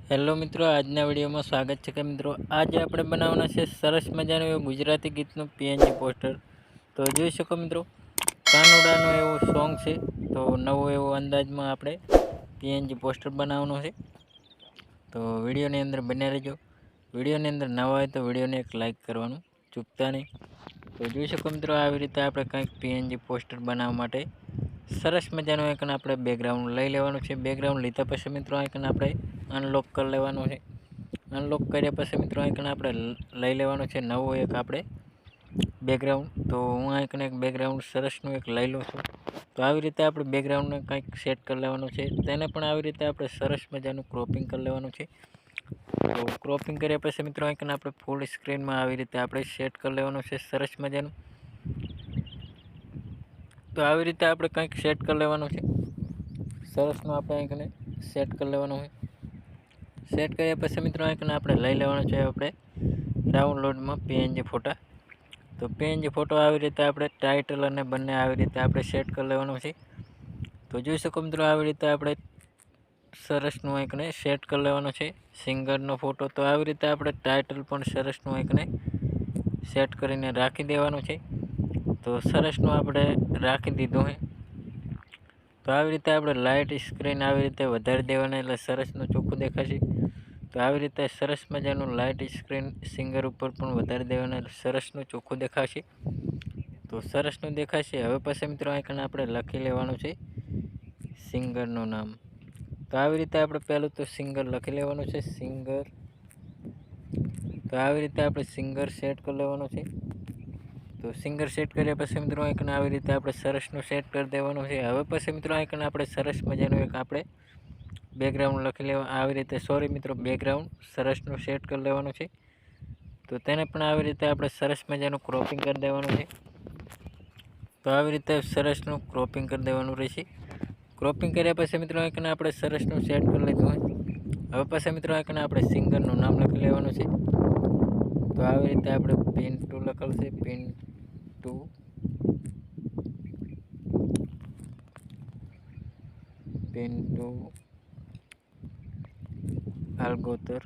Hello મિત્રો, આજના વિડીયોમાં સ્વાગત છે કે મિત્રો આજે આપણે બનાવવાના છે સરસ મજાનું એવું ગુજરાતી ગીતનું પીએનજી પોસ્ટર. તો જોઈ શકો મિત્રો, કાનુડાનો એવો સોંગ છે. તો નવો એવો અંદાજમાં આપણે પીએનજી પોસ્ટર બનાવવાનું છે. તો વિડીયોની અંદર બન્યા રહેજો. વિડીયોની અંદર નવા હોય તો વિડીયોને એક લાઇક કરવાનું ચૂકતા નહીં. તો જોઈ શકો મિત્રો, આવી રીતે આપણે કંઈક પીએનજી પોસ્ટર બનાવવા માટે સરસ મજાનું એક આપણે બેકગ્રાઉન્ડ લઈ લેવાનું છે. બેકગ્રાઉન્ડ લીધા પછી મિત્રો એક આપણે અનલોક કરી લેવાનું છે. અનલોક કર્યા પછી મિત્રો એક આપણે લઈ લેવાનું છે નવું એક આપણે બેકગ્રાઉન્ડ. તો હું એક બેકગ્રાઉન્ડ સરસનું એક લઈ લઉં છું. તો આવી રીતે આપણે બેકગ્રાઉન્ડને કંઈક સેટ કરી લેવાનું છે. તેને પણ આવી રીતે આપણે સરસ મજાનું ક્રોપિંગ કરી લેવાનું છે. તો ક્રોપિંગ કર્યા પછી મિત્રો આપણે ફૂલ સ્ક્રીનમાં આવી રીતે આપણે સેટ કરી લેવાનું છે સરસ મજાનું. તો આવી રીતે આપણે કંઈક સેટ કરી લેવાનું છે. સરસનું આપણે સેટ કરી લેવાનું હોય. સેટ કર્યા પછી મિત્રો આપણે લઈ લેવાનું છે આપણે ડાઉનલોડમાં પીએનજી ફોટા. તો પીએનજી ફોટો આવી રીતે આપણે ટાઇટલ અને બંને આવી રીતે આપણે સેટ કરી લેવાનું છે. તો જોઈ શકો મિત્રો, આવી રીતે આપણે સરસનું સેટ કરી લેવાનું છે સિંગરનો ફોટો. તો આવી રીતે આપણે ટાઇટલ પણ સરસનું સેટ કરીને રાખી દેવાનું છે. તો સરસનું આપણે રાખી દીધું હોય. તો આવી રીતે આપણે લાઇટ સ્ક્રીન આવી રીતે વધારી દેવાની એટલે સરસનું ચોખ્ખું દેખાશે. તો આવી રીતે સરસ મજાનું લાઇટ સ્ક્રીન સિંગર ઉપર પણ વધારી દેવાનું એટલે સરસનું ચોખ્ખું દેખાશે. તો સરસનું દેખાશે. હવે પછી મિત્રો આપણે લખી લેવાનું છે સિંગરનું નામ. તો આવી રીતે આપણે પહેલું તો સિંગર લખી લેવાનું છે, સિંગર. તો આવી રીતે આપણે સિંગર સેટ કરી લેવાનું છે. તો સિંગર સેટ કર્યા પછી મિત્રો આવી રીતે આપણે સરસનું સેટ કરી દેવાનું છે. હવે પછી મિત્રો આપણે સરસ મજાનું આપણે બેકગ્રાઉન્ડ લખી લેવા આવી રીતે મિત્રો બેકગ્રાઉન્ડ સરસનું સેટ કરી લેવાનું છે. તો તેને પણ આવી રીતે આપણે સરસ મજાનું ક્રોપિંગ કરી દેવાનું છે. તો આવી રીતે સરસનું ક્રોપિંગ કરી દેવાનું રહેશે. ક્રોપિંગ કર્યા પછી મિત્રો આપણે સરસનું સેટ કરી લીધું હોય. હવે પછી મિત્રો આપણે સિંગરનું નામ લખી લેવાનું છે. તો આવી રીતે આપણે પિન્ટુ લખેલ છે, પિન્ટુ. પિન્ટુ આલ્ગોતર.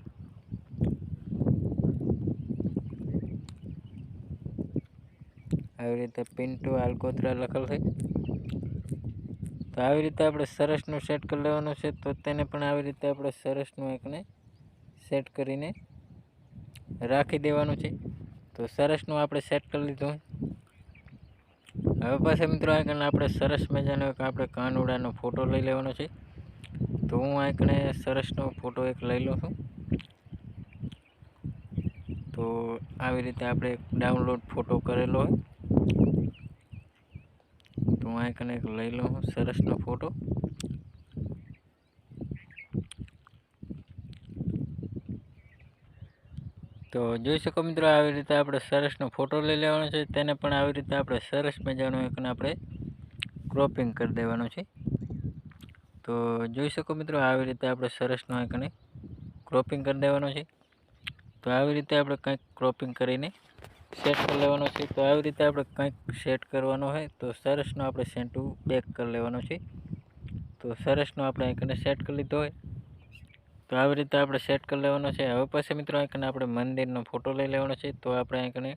આવી રીતે પિન્ટુ આલ્ગોતરા લખેલ છે. તો આવી રીતે આપણે સરસનું સેટ કરી લેવાનું છે. તો તેને પણ આવી રીતે આપણે સરસનું સેટ કરીને રાખી દેવાનું છે. તો સરસનું આપણે સેટ કરી લીધું. હવે પાછા મિત્રો આપણે સરસ મજાનો આપણે કાનુડાનો ફોટો લઈ લેવાનો છે. તો હું સરસનો ફોટો એક લઈ લઉં છું. તો આવી રીતે આપણે ડાઉનલોડ ફોટો કરેલો હોય. તો હું એક લઈ લઉં છું સરસનો ફોટો. તો જોઈ શકો મિત્રો, આવી રીતે આપણે સરસનો ફોટો લઈ લેવાનો છે. તેને પણ આવી રીતે આપણે સરસ મજાનું આપણે ક્રોપિંગ કરી દેવાનું છે. તો જોઈ શકો મિત્રો, આવી રીતે આપણે સરસનું ક્રોપિંગ કરી દેવાનું છે. તો આવી રીતે આપણે કંઈક ક્રોપિંગ કરીને સેટ કરી લેવાનું છે. તો આવી રીતે આપણે કંઈક સેટ કરવાનું હોય તો સરસનું આપણે સેન્ટુ બેક કરી લેવાનું છે. તો સરસનું આપણે સેટ કરી લીધો હોય. તો આવી રીતે આપણે સેટ કરી લેવાનો છે. હવે પછી મિત્રો આપણે મંદિરનો ફોટો લઈ લેવાનો છે. તો આપણે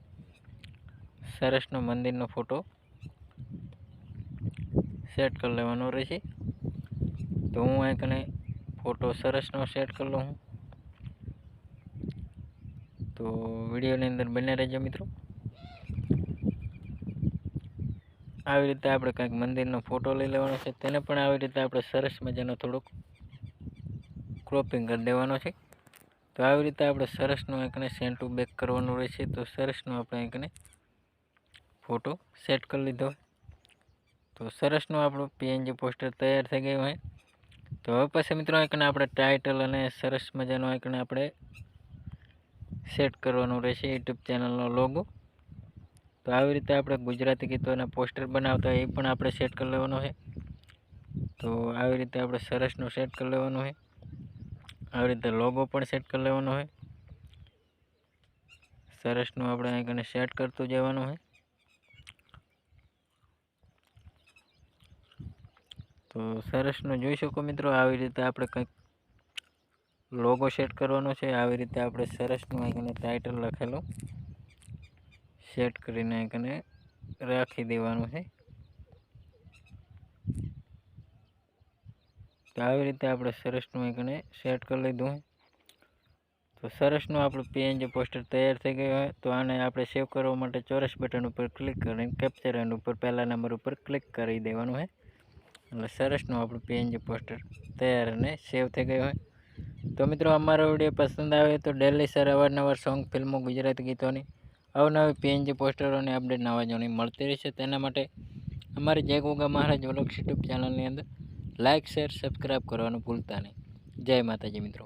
સરસનો મંદિરનો ફોટો સેટ કરી લેવાનો રહેશે. તો હું ફોટો સરસનો સેટ કરી લઉં. તો વિડીયોની અંદર બને રહેજો મિત્રો. આવી રીતે આપણે કંઈક મંદિરનો ફોટો લઈ લેવાનો છે. તેને પણ આવી રીતે આપણે સરસ મજાનો થોડુંક ક્રોપિંગ કરી દેવાનો છે. તો આવી રીતે આપણે સરસનું સેન્ટુ બેક કરવાનું રહેશે. તો સરસનું આપણે ફોટો સેટ કરી લીધો. તો સરસનું આપણું પીએનજી પોસ્ટર તૈયાર થઈ ગયું હોય. તો હવે પછી મિત્રો આપણે ટાઇટલ અને સરસ મજાનું આપણે સેટ કરવાનું રહેશે યુટ્યુબ ચેનલનો લોગો. તો આવી રીતે આપણે ગુજરાતી ગીતોના પોસ્ટર બનાવતા એ પણ આપણે સેટ કરી લેવાનો છે. તો આવી રીતે આપણે સરસનું સેટ કરી લેવાનું હોય. આવી રીતે લોગો પણ સેટ કરી લેવાનો હોય. સરસનું આપણે સેટ કરતું જવાનું હોય. તો સરસનું જોઈ શકો મિત્રો, આવી રીતે આપણે કંઈક લોગો સેટ કરવાનો છે। આવી રીતે આપણે સરસનું અહીંકને ટાઇટલ લખેલું સેટ કરીને અહીંકને રાખી દેવાનું છે। તો આવી રીતે આપણે સરસનું અહીંકને સેટ કરી લીધું છે। તો સરસનું આપણું પીએનજી પોસ્ટર તૈયાર થઈ ગયું હોય તો આને આપણે સેવ કરવા માટે ચોરસ બટન ઉપર ક્લિક કરીને કેપ્ચર એન્ડ ઉપર પહેલા નંબર ઉપર ક્લિક કરી દેવાનું છે। એટલે સરસનું આપણું પીએનજી પોસ્ટર તૈયાર અને સેવ થઈ ગયું હોય। તો મિત્રો અમારો વિડીયો પસંદ આવે તો ડેલી સર અવારનવાર સોંગ ફિલ્મો ગુજરાતી ગીતોની અવનવી પીએનજી પોસ્ટરોની અપડેટ નવા જોવાની મળતી રહેશે। તેના માટે અમારી જય ગોગા મહારાજ વ્લોગ્સ યુટ્યુબ ચેનલની અંદર લાઇક શેર સબસ્ક્રાઈબ કરવાનું ભૂલતા નહીં। જય માતાજી મિત્રો।